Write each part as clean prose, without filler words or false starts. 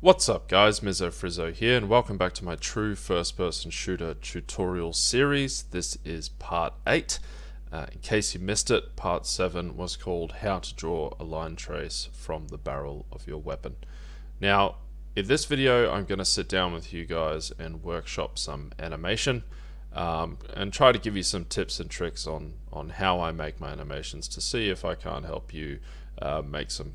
What's up guys, Mizzo Frizzo here and welcome back to my true first person shooter tutorial series. This is part 8. In case you missed it, part 7 was called How to Draw a Line Trace from the Barrel of Your Weapon. Now, in this video I'm going to sit down with you guys and workshop some animation and try to give you some tips and tricks on how I make my animations to see if I can't help you make some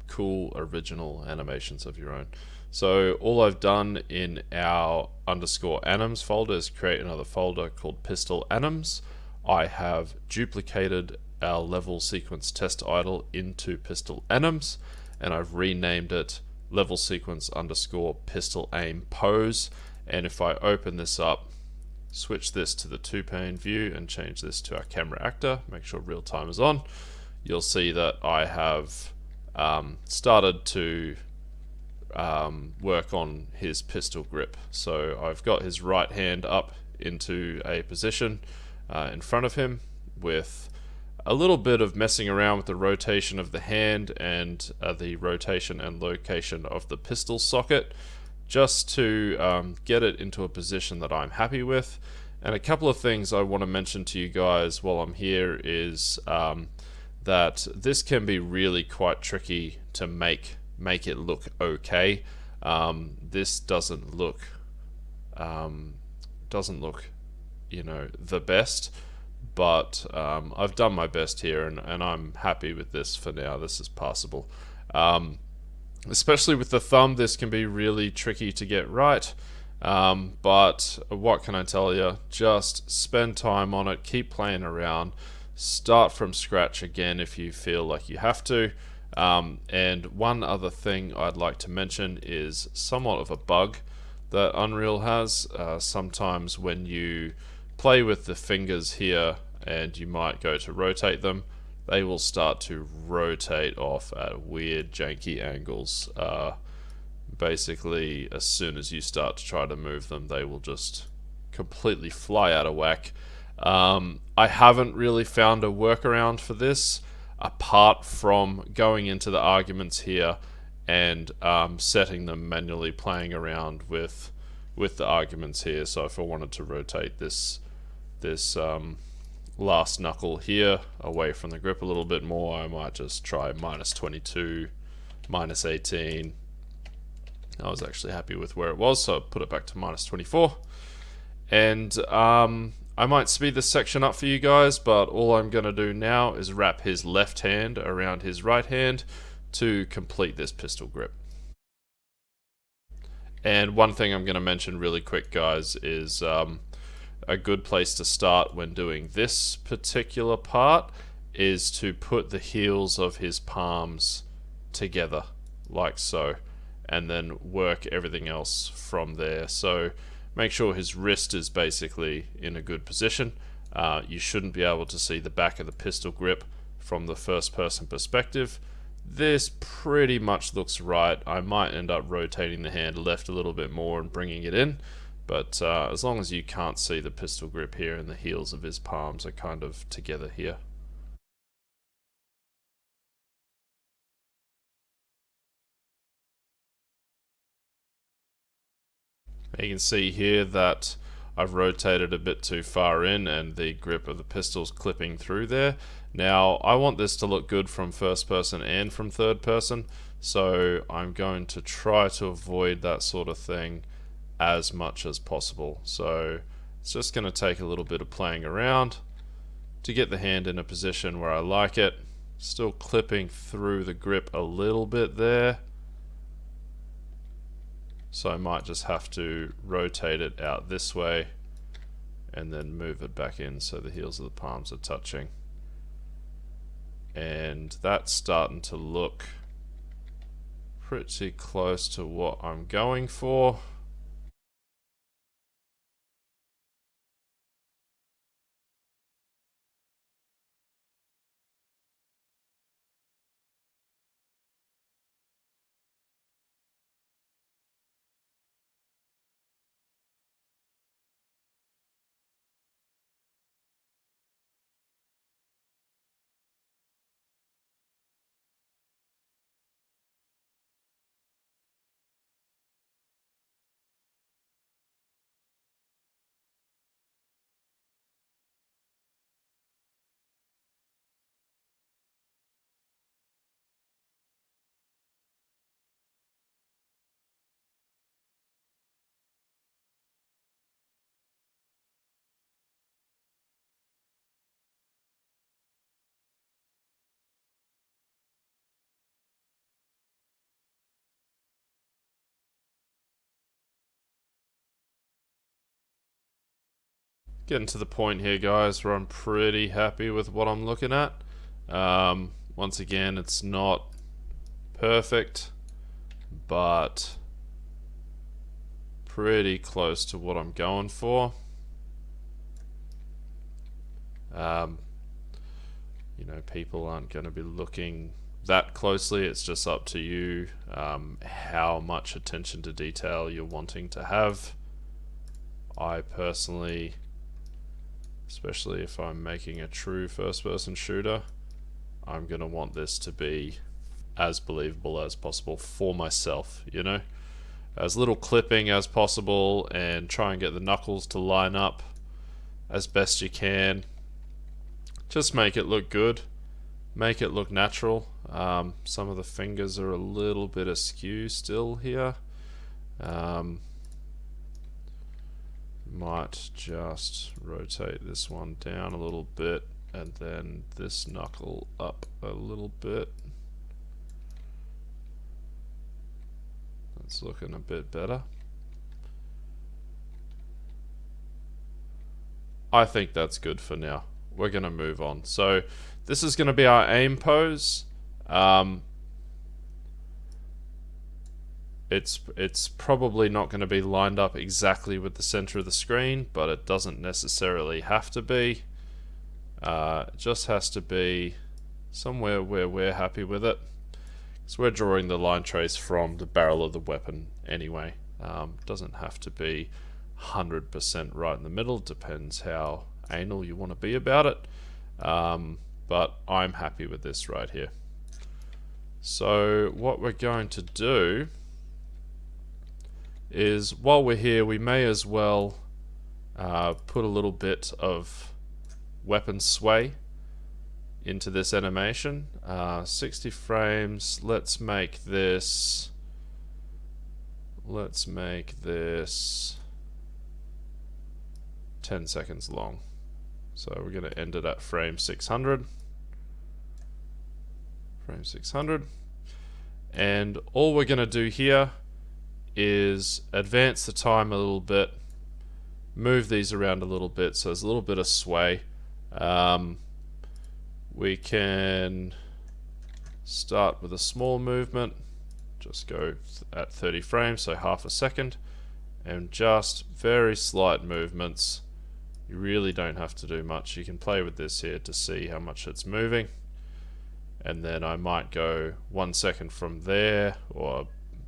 cool original animations of your own. So all I've done in our _anims folder is create another folder called pistol anims. I have duplicated our level sequence test idle into pistol anims and I've renamed it level sequence _pistol aim pose. And if I open this up, switch this to the 2-pane view and change this to our camera actor, make sure real time is on, you'll see that I have started to work on his pistol grip. So I've got his right hand up into a position in front of him with a little bit of messing around with the rotation of the hand and the rotation and location of the pistol socket, just to get it into a position that I'm happy with. And a couple of things I want to mention to you guys while I'm here is that this can be really quite tricky to make it look okay. This doesn't look you know, the best, but I've done my best here and I'm happy with this for now. This is passable. Especially with the thumb, this can be really tricky to get right. But what can I tell you? Just spend time on it, keep playing around, start from scratch again if you feel like you have to. And one other thing I'd like to mention is somewhat of a bug that Unreal has. Sometimes when you play with the fingers here and you might go to rotate them, they will start to rotate off at weird janky angles. Basically, as soon as you start to try to move them, they will just completely fly out of whack. I haven't really found a workaround for this apart from going into the arguments here and setting them manually, playing around with the arguments here. So if I wanted to rotate this last knuckle here away from the grip a little bit more, I might just try -22, -18. I was actually happy with where it was, so I put it back to -24. And I might speed this section up for you guys, but all I'm going to do now is wrap his left hand around his right hand to complete this pistol grip. And one thing I'm going to mention really quick, guys, is a good place to start when doing this particular part is to put the heels of his palms together, like so, and then work everything else from there. So make sure his wrist is basically in a good position. You shouldn't be able to see the back of the pistol grip from the first person perspective. This pretty much looks right. I might end up rotating the hand left a little bit more and bringing it in, but as long as you can't see the pistol grip here and the heels of his palms are kind of together here. You can see here that I've rotated a bit too far in and the grip of the pistol's clipping through there. Now I want this to look good from first person and from third person, so I'm going to try to avoid that sort of thing as much as possible. So it's just going to take a little bit of playing around to get the hand in a position where I like it. Still clipping through the grip a little bit there. So I might just have to rotate it out this way and then move it back in so the heels of the palms are touching. And that's starting to look pretty close to what I'm going for. getting to the point here, guys, where I'm pretty happy with what I'm looking at. Once again, it's not perfect, but pretty close to what I'm going for. You know, people aren't going to be looking that closely. It's just up to you how much attention to detail you're wanting to have. I personally, especially if I'm making a true first-person shooter, I'm going to want this to be as believable as possible for myself, you know? As little clipping as possible, and try and get the knuckles to line up as best you can. Just make it look good. Make it look natural. Some of the fingers are a little bit askew still here. Might just rotate this one down a little bit, and then this knuckle up a little bit. That's looking a bit better. I think that's good for now. We're going to move on. So this is going to be our aim pose. It's probably not going to be lined up exactly with the center of the screen, but it doesn't necessarily have to be. It just has to be somewhere where we're happy with it. So we're drawing the line trace from the barrel of the weapon anyway. Doesn't have to be 100% right in the middle. Depends how anal you want to be about it. But I'm happy with this right here. So what we're going to do is, while we're here, we may as well put a little bit of weapon sway into this animation. 60 frames. Let's make this 10 seconds long. So we're going to end it at frame 600. Frame 600. And all we're going to do here is advance the time a little bit, move these around a little bit so there's a little bit of sway. We can start with a small movement, just go at 30 frames, so half a second, and just very slight movements. You really don't have to do much. You can play with this here to see how much it's moving. And then I might go 1 second from there, or a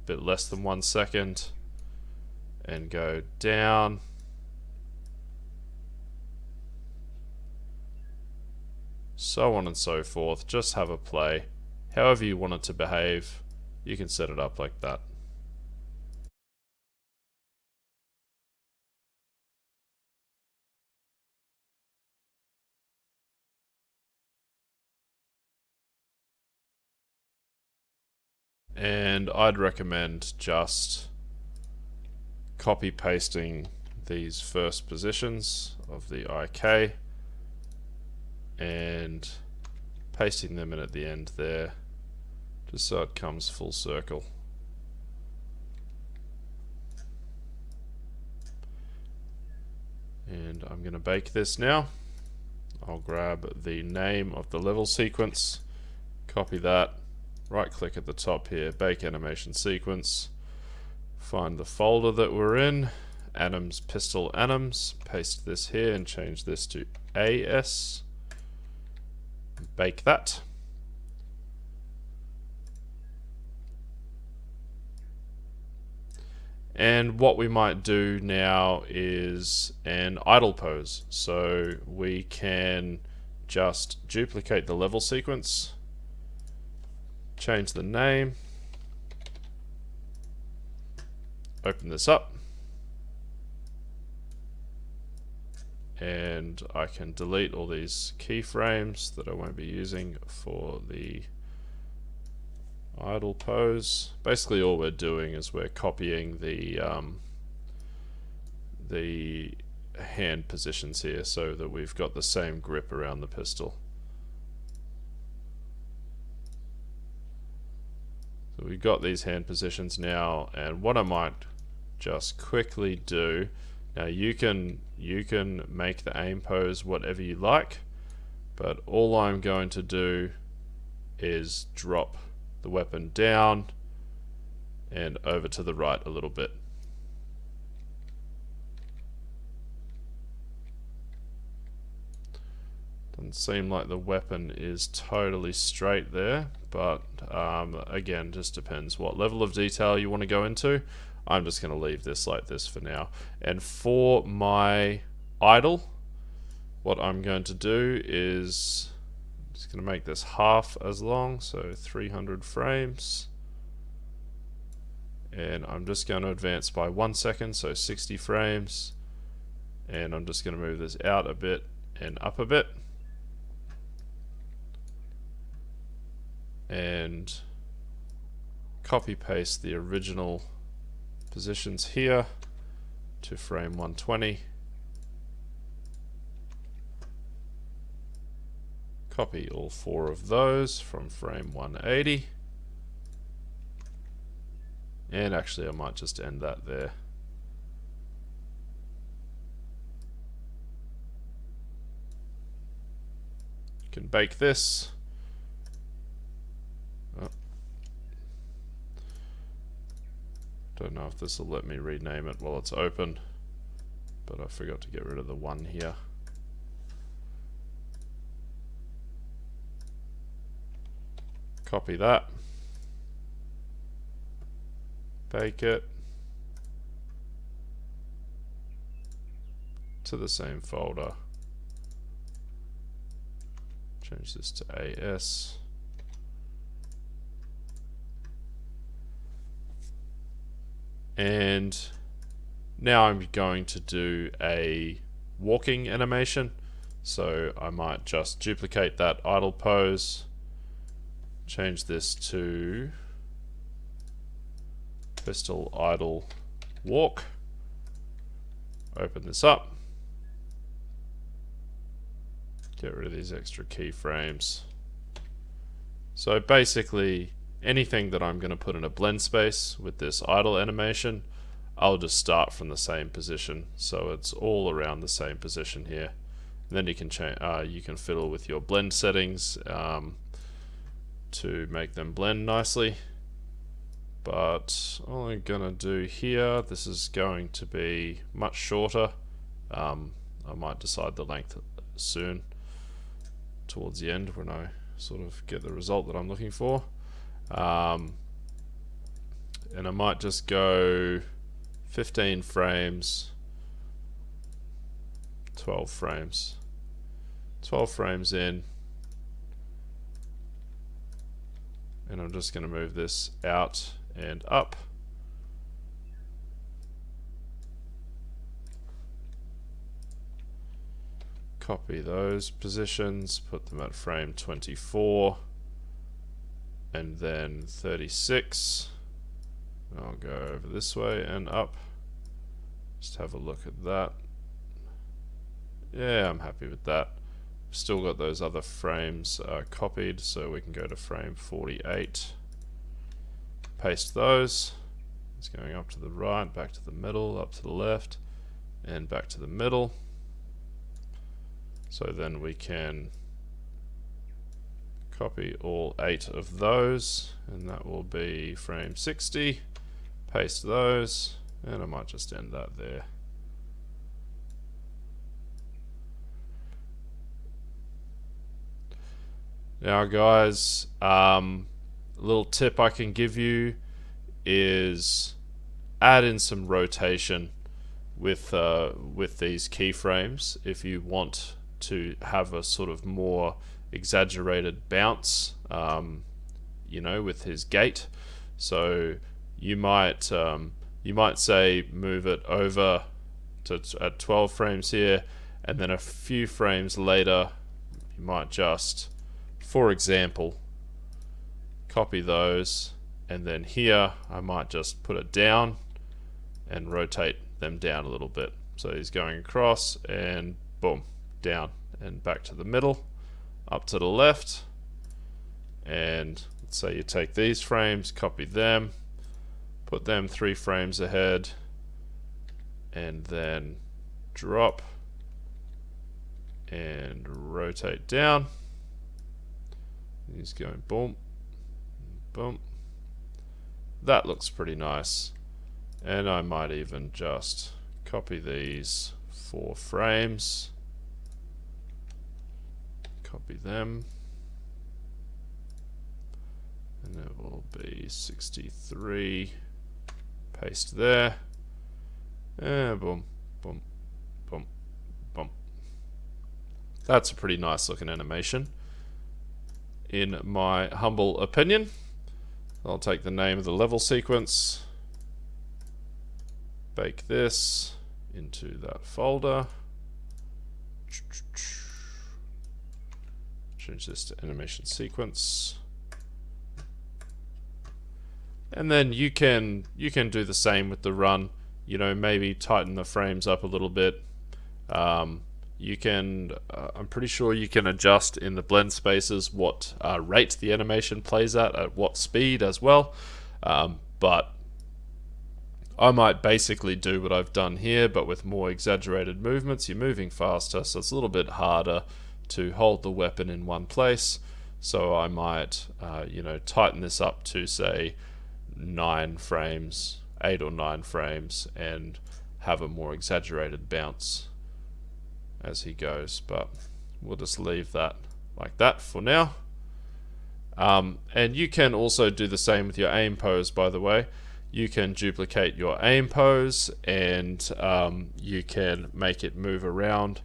bit less than 1 second, and go down. So on and so forth. Just have a play. However you want it to behave, you can set it up like that. And I'd recommend just copy pasting these first positions of the IK and pasting them in at the end there, just so it comes full circle. And I'm going to bake this now. I'll grab the name of the level sequence, copy that, right click at the top here, bake animation sequence, find the folder that we're in, Anims Pistol Anims, paste this here and change this to AS, bake that. And what we might do now is an idle pose. So we can just duplicate the level sequence, change the name, open this up, and I can delete all these keyframes that I won't be using for the idle pose. Basically all we're doing is we're copying the hand positions here so that we've got the same grip around the pistol. So we've got these hand positions now, and what I might just quickly do, Now you can make the aim pose whatever you like, but all I'm going to do is drop the weapon down and over to the right a little bit. Doesn't seem like the weapon is totally straight there, but again, just depends what level of detail you want to go into. I'm just going to leave this like this for now. And for my idle, what I'm going to do is just going to make this half as long, so 300 frames. And I'm just going to advance by 1 second, so 60 frames. And I'm just going to move this out a bit and up a bit. And copy paste the original positions here to frame 120. Copy all 4 of those from frame 180. And actually I might just end that there. You can bake this. Don't know if this will let me rename it while it's open, but I forgot to get rid of the 1 here. Copy that. Bake it to the same folder. Change this to AS. And now I'm going to do a walking animation. So I might just duplicate that idle pose, change this to pistol idle walk, open this up, get rid of these extra keyframes. So basically anything that I'm going to put in a blend space with this idle animation, I'll just start from the same position, so it's all around the same position here. And then you can change, you can fiddle with your blend settings to make them blend nicely. But all I'm gonna do here, this is going to be much shorter. I might decide the length soon, towards the end when I sort of get the result that I'm looking for. And I might just go 15 frames, 12 frames, 12 frames in, and I'm just going to move this out and up. Copy those positions, put them at frame 24 and then 36. I'll go over this way and up. Just have a look at that. Yeah, I'm happy with that. Still got those other frames copied, so we can go to frame 48. Paste those. It's going up to the right, back to the middle, up to the left, and back to the middle. So then we can copy all 8 of those, and that will be frame 60. Paste those, and I might just end that there. Now guys, a little tip I can give you is add in some rotation with these keyframes if you want to have a sort of more exaggerated bounce, you know, with his gait. So you might say move it over to at 12 frames here, and then a few frames later you might just, for example, copy those, and then here I might just put it down and rotate them down a little bit. So he's going across and boom, down and back to the middle, up to the left, and let's say you take these frames, copy them, put them 3 frames ahead, and then drop and rotate down. He's going boom, boom. That looks pretty nice. And I might even just copy these 4 frames, copy them, and it will be 63, paste there, and boom, boom, boom, boom. That's a pretty nice looking animation, in my humble opinion. I'll take the name of the level sequence, bake this into that folder, change this to animation sequence, and then you can do the same with the run. You know, maybe tighten the frames up a little bit. You can, I'm pretty sure you can adjust in the blend spaces what rate the animation plays at what speed as well. But I might basically do what I've done here, but with more exaggerated movements. You're moving faster, so it's a little bit harder to hold the weapon in one place. So I might, you know, tighten this up to say 9 frames, 8 or 9 frames, and have a more exaggerated bounce as he goes. But we'll just leave that like that for now. And you can also do the same with your aim pose, by the way. You can duplicate your aim pose, and you can make it move around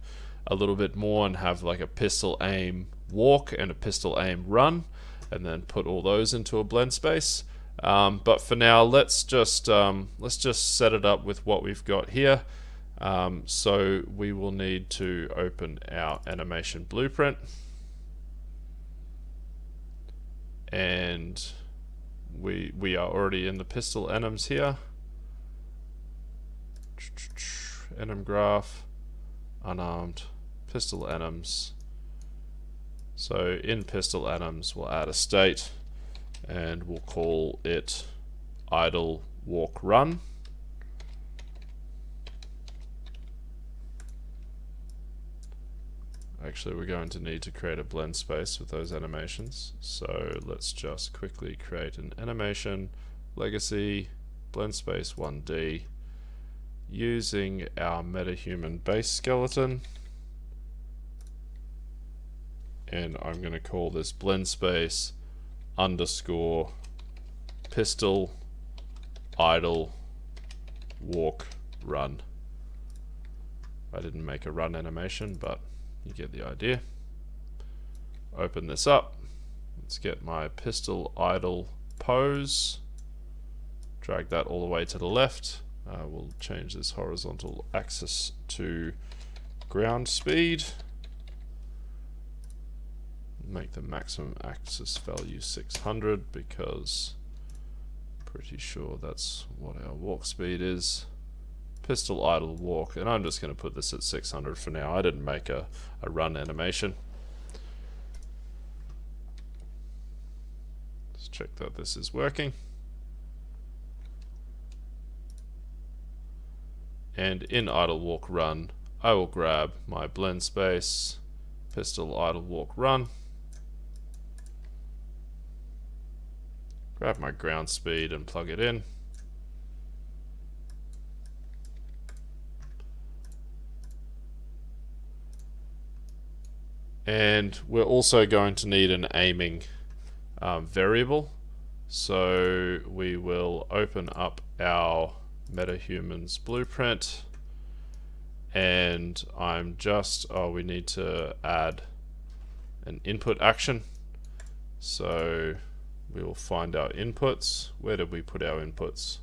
a little bit more and have like a pistol aim walk and a pistol aim run, and then put all those into a blend space. But for now, let's just set it up with what we've got here. So we will need to open our animation blueprint, and we are already in the pistol anims here. AnimGraph, unarmed, pistol anims. So in pistol anims, we'll add a state, and we'll call it idle walk run. Actually, we're going to need to create a blend space with those animations. So let's just quickly create an animation, legacy, blend space 1D, using our Metahuman base skeleton. And I'm going to call this blend space underscore pistol idle walk run. I didn't make a run animation, but you get the idea. Open this up. Let's get my pistol idle pose. Drag that all the way to the left. We'll change this horizontal axis to ground speed. Make the maximum axis value 600 because pretty sure that's what our walk speed is. Pistol idle walk, and I'm just going to put this at 600 for now. I didn't make a run animation. Let's check that this is working. And in idle walk run, I will grab my blend space, pistol idle walk run, grab my ground speed and plug it in. And we're also going to need an aiming variable. So we will open up our Metahuman's blueprint, and we need to add an input action. So we will find our inputs. Where did we put our inputs?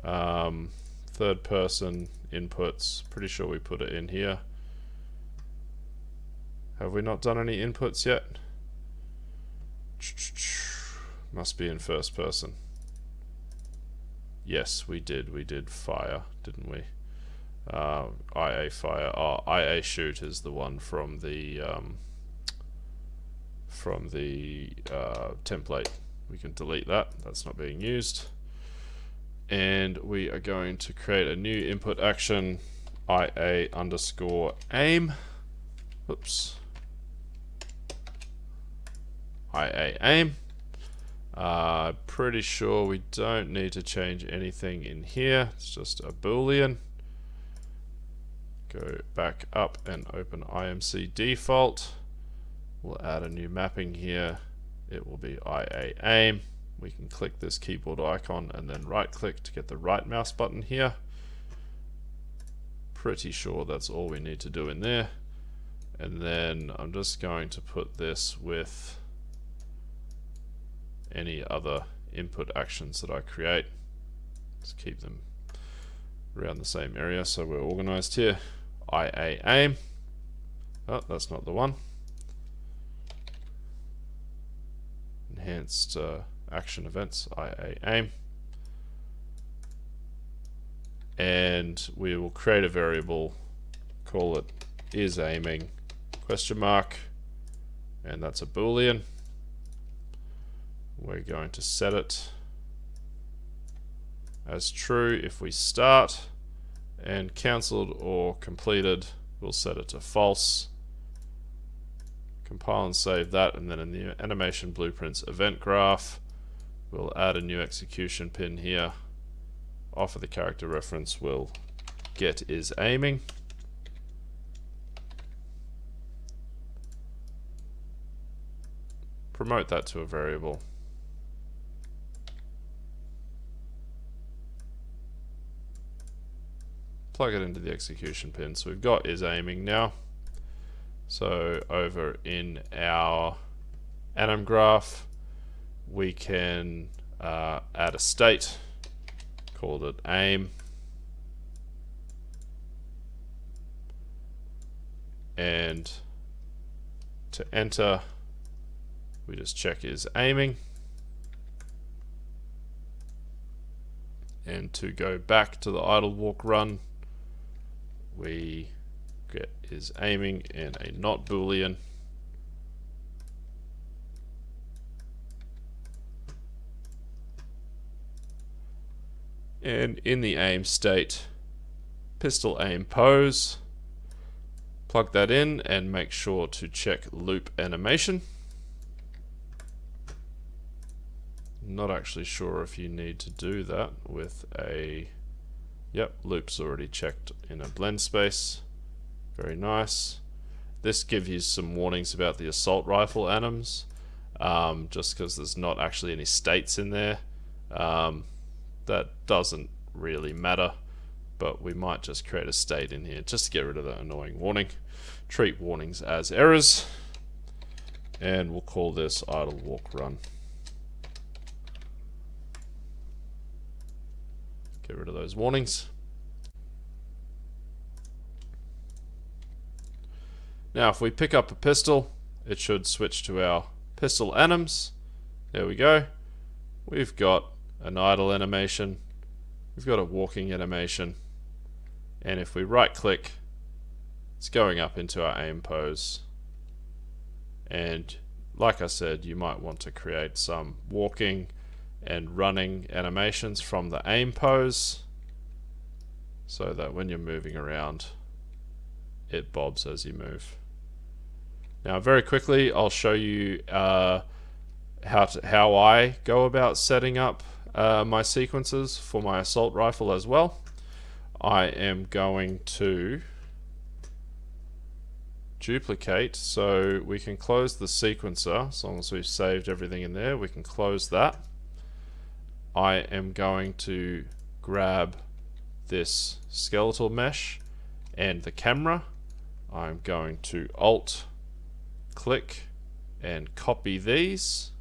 Third person inputs. Pretty sure we put it in here. Have we not done any inputs yet? Must be in first person. Yes, we did. We did fire, didn't we? IA fire. Oh, IA shoot is the one from the template. We can delete that. That's not being used. And we are going to create a new input action, ia_aim. Oops. ia aim. Pretty sure we don't need to change anything in here. It's just a boolean. Go back up and open IMC default. We'll add a new mapping here. It will be ia aim. We can click this keyboard icon and then right click to get the right mouse button here. Pretty sure that's all we need to do in there. And then I'm just going to put this with any other input actions that I create. Just keep them around the same area so we're organized here. ia aim. Oh, that's not the one. Enhanced action events, ia aim. And we will create a variable, call it is aiming question mark, and that's a boolean. We're going to set it as true if we start, and cancelled or completed we'll set it to false. Compile and save that, and then in the animation blueprints event graph we'll add a new execution pin here. Off of the character reference we'll get is aiming. Promote that to a variable. Plug it into the execution pin. So we've got is aiming now. So over in our AnimGraph we can add a state, called it aim, and to enter we just check is aiming, and to go back to the idle walk run we get is aiming and a not boolean. And in the aim state, pistol aim pose, plug that in and make sure to check loop animation. Not actually sure if you need to do that with a, yep, loop's already checked in a blend space. Very nice. This gives you some warnings about the assault rifle anims, just because there's not actually any states in there. That doesn't really matter, but we might just create a state in here just to get rid of that annoying warning. Treat warnings as errors, and we'll call this idle walk run. Get rid of those warnings. Now if we pick up a pistol, it should switch to our pistol anims. There we go. We've got an idle animation, we've got a walking animation, and if we right click it's going up into our aim pose. And like I said, you might want to create some walking and running animations from the aim pose so that when you're moving around it bobs as you move. Now very quickly I'll show you how I go about setting up my sequences for my assault rifle as well. I am going to duplicate, so we can close the sequencer as long as we've saved everything in there. We can close that. I am going to grab this skeletal mesh and the camera. I'm going to alt click and copy these,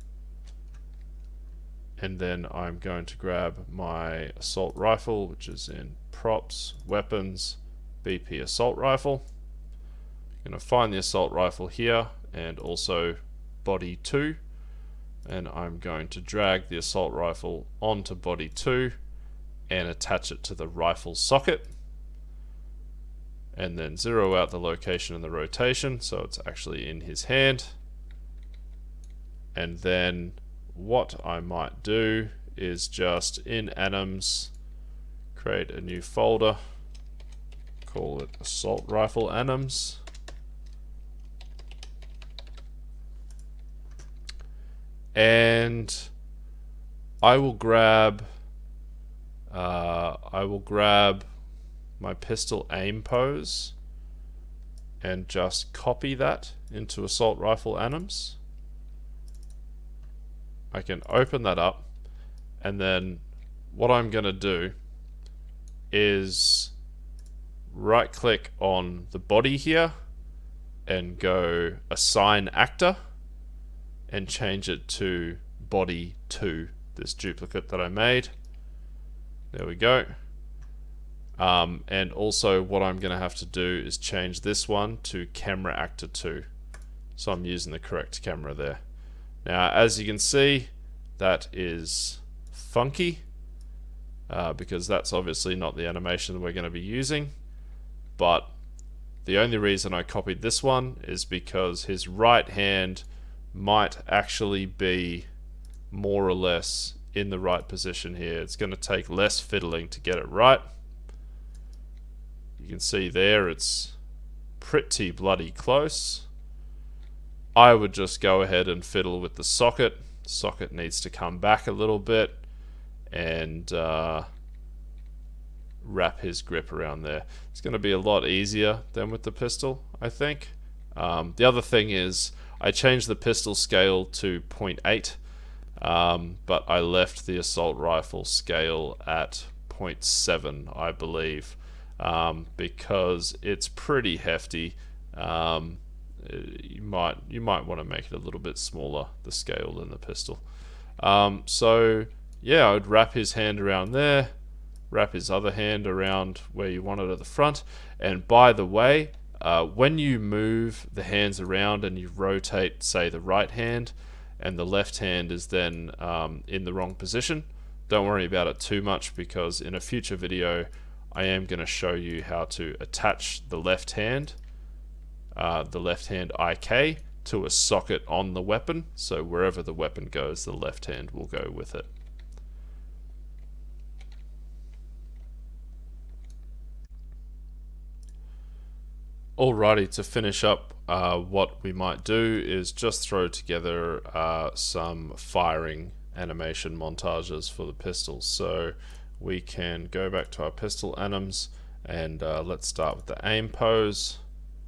and then I'm going to grab my assault rifle, which is in props, weapons, BP assault rifle. I'm going to find the assault rifle here and also body 2, and I'm going to drag the assault rifle onto body 2 and attach it to the rifle socket, and then zero out the location and the rotation so it's actually in his hand. And then what I might do is just in anims create a new folder call it assault rifle anims. And I will grab my pistol aim pose and just copy that into assault rifle anims. I can open that up, and then what I'm going to do is right click on the body here and go assign actor and change it to body 2, this duplicate that I made. There we go. And also what I'm going to have to do is change this one to camera actor 2, so I'm using the correct camera there. Now as you can see, that is funky because that's obviously not the animation we're going to be using, but the only reason I copied this one is because his right hand might actually be more or less in the right position here. It's going to take less fiddling to get it right. You can see there it's pretty bloody close. I would just go ahead and fiddle with the socket. Socket needs to come back a little bit and wrap his grip around there. It's going to be a lot easier than with the pistol, I think. The other thing is I changed the pistol scale to 0.8, but I left the assault rifle scale at 0.7, I believe, because it's pretty hefty. You might want to make it a little bit smaller, the scale, than the pistol. So yeah, I would wrap his hand around there, wrap his other hand around where you want it at the front. And by the way, when you move the hands around and you rotate, say, the right hand, and the left hand is then in the wrong position, don't worry about it too much, because in a future video I am going to show you how to attach the left hand IK to a socket on the weapon, so wherever the weapon goes, the left hand will go with it. Alrighty, to finish up, what we might do is just throw together some firing animation montages for the pistols. So we can go back to our pistol anims, and let's start with the aim pose.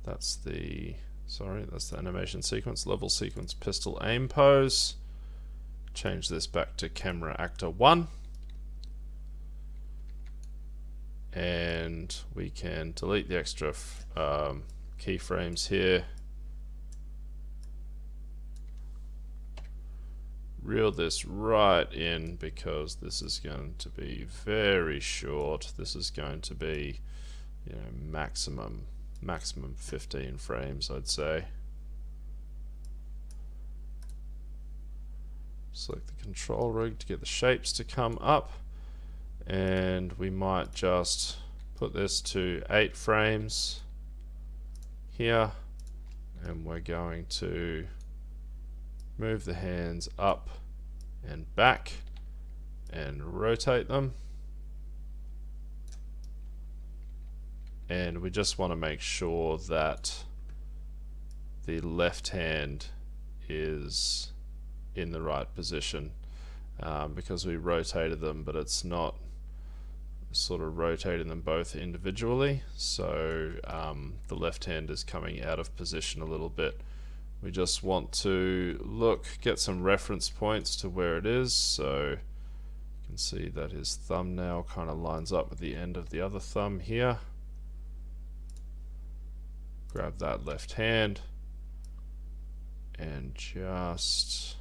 That's the animation sequence, level sequence, pistol aim pose. Change this back to camera actor 1. And we can delete the extra keyframes here. Reel this right in, because this is going to be very short. This is going to be, you know, maximum 15 frames, I'd say. Select the control rig to get the shapes to come up, and we might just put this to 8 frames here, and we're going to move the hands up and back and rotate them. And we just want to make sure that the left hand is in the right position, because we rotated them, but it's not sort of rotating them both individually, so the left hand is coming out of position a little bit. We just want to get some reference points to where it is, so you can see that his thumbnail kind of lines up with the end of the other thumb here. Grab that left hand and just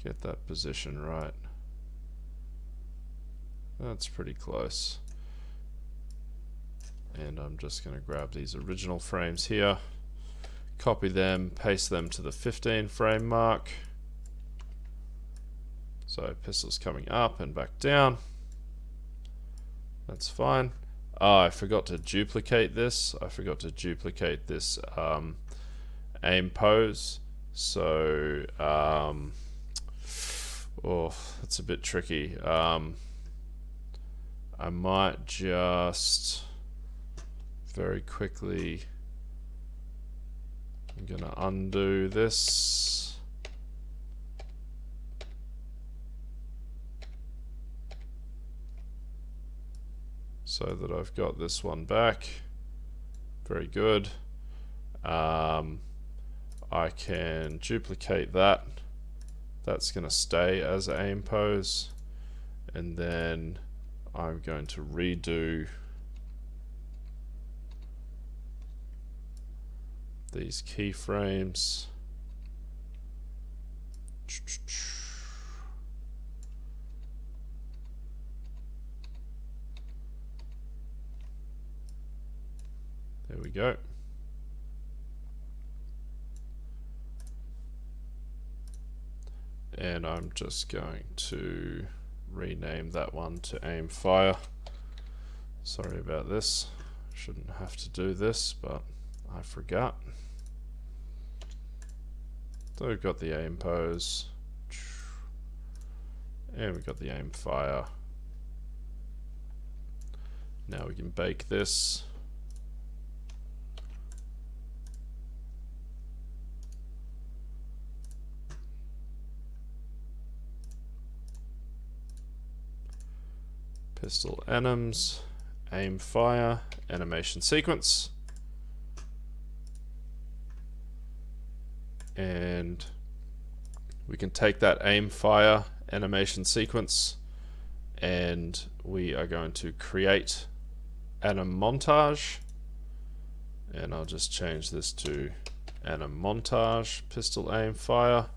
get that position right. That's pretty close. And I'm just going to grab these original frames here, copy them, paste them to the 15 frame mark. So pistol's coming up and back down. That's fine. I forgot to duplicate this. I forgot to duplicate this aim pose. So, oh, that's a bit tricky. I might just very quickly, I'm gonna undo this. So that I've got this one back. Very good. I can duplicate that. That's going to stay as aim pose. And then I'm going to redo these keyframes. There we go. And I'm just going to rename that one to aim fire. Sorry about this. Shouldn't have to do this, but I forgot. So we've got the aim pose. And we've got the aim fire. Now we can bake this. Pistol anims, aim fire, animation sequence. And we can take that aim fire animation sequence and we are going to create anim montage. And I'll just change this to anim montage, pistol aim fire.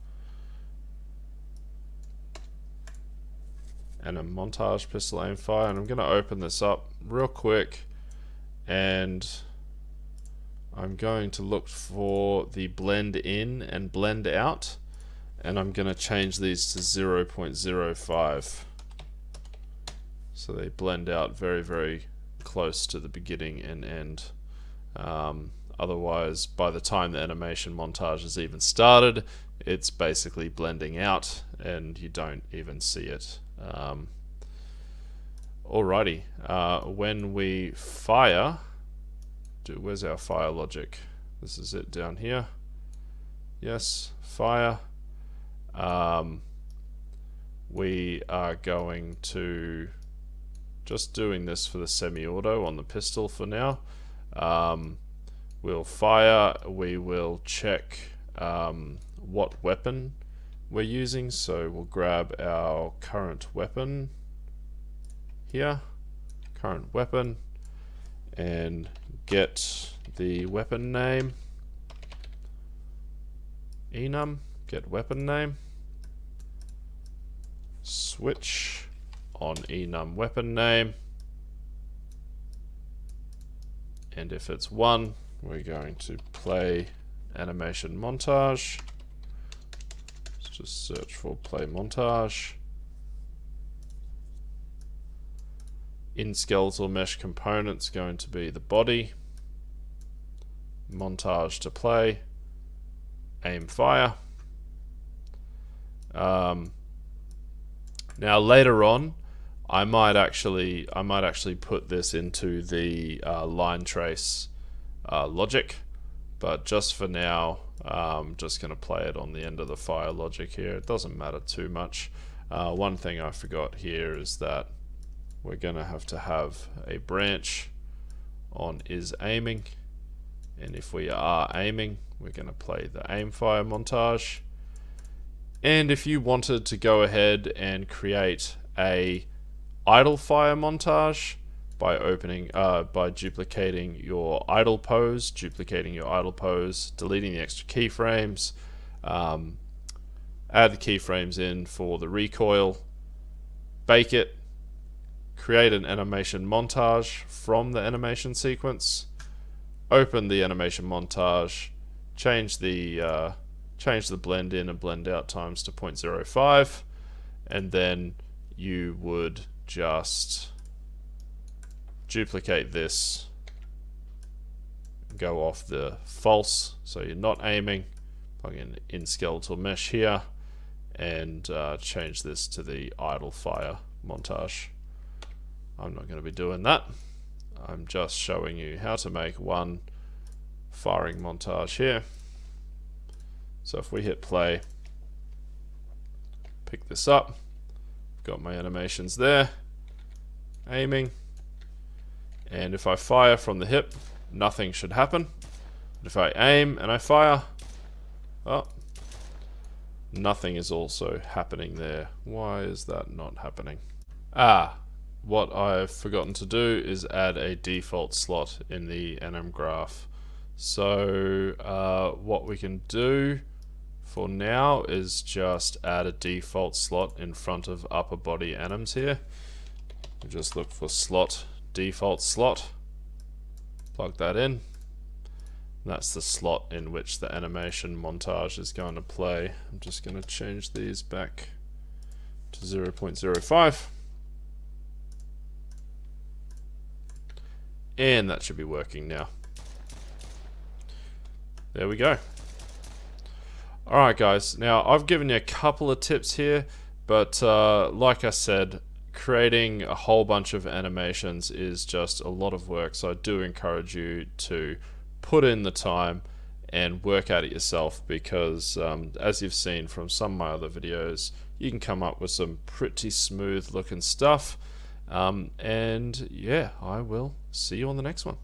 And a montage pistol aim fire, and I'm going to open this up real quick and I'm going to look for the blend in and blend out, and I'm going to change these to 0.05 so they blend out very, very close to the beginning and end. Otherwise, by the time the animation montage is even started, it's basically blending out and you don't even see it. Alrighty, when we fire, where's our fire logic? This is it down here. Yes, fire. We are going to just doing this for the semi-auto on the pistol for now. We'll fire, we will check what weapon we're using, so we'll grab our current weapon here, current weapon, and get the weapon name, enum, get weapon name, switch on enum weapon name, and if it's 1, we're going to play animation montage. Just search for play montage. In skeletal mesh components going to be the body, montage to play, aim fire. Now later on, I might actually put this into the line trace logic, but just for now, I'm just going to play it on the end of the fire logic here. It doesn't matter too much. One thing I forgot here is that we're going to have a branch on is aiming, and if we are aiming, we're going to play the aim fire montage. And if you wanted to go ahead and create a idle fire montage by duplicating your idle pose, deleting the extra keyframes, add the keyframes in for the recoil, bake it, create an animation montage from the animation sequence, open the animation montage, change the blend in and blend out times to 0.05, and then you would just duplicate this, go off the false, so you're not aiming, plug in skeletal mesh here, and change this to the idle fire montage. I'm not going to be doing that. I'm just showing you how to make one firing montage here. So if we hit play, pick this up, got my animations there, aiming, and if I fire from the hip, nothing should happen. But if I aim and I fire, oh, nothing is also happening there. Why is that not happening? What I've forgotten to do is add a default slot in the AnimGraph. So what we can do for now is just add a default slot in front of upper body anims here. We just look for slot, default slot, plug that in. That's the slot in which the animation montage is going to play. I'm just going to change these back to 0.05. And that should be working now. There we go. Alright guys, now I've given you a couple of tips here, but like I said, creating a whole bunch of animations is just a lot of work, so I do encourage you to put in the time and work at it yourself, because as you've seen from some of my other videos, you can come up with some pretty smooth looking stuff. And yeah, I will see you on the next one.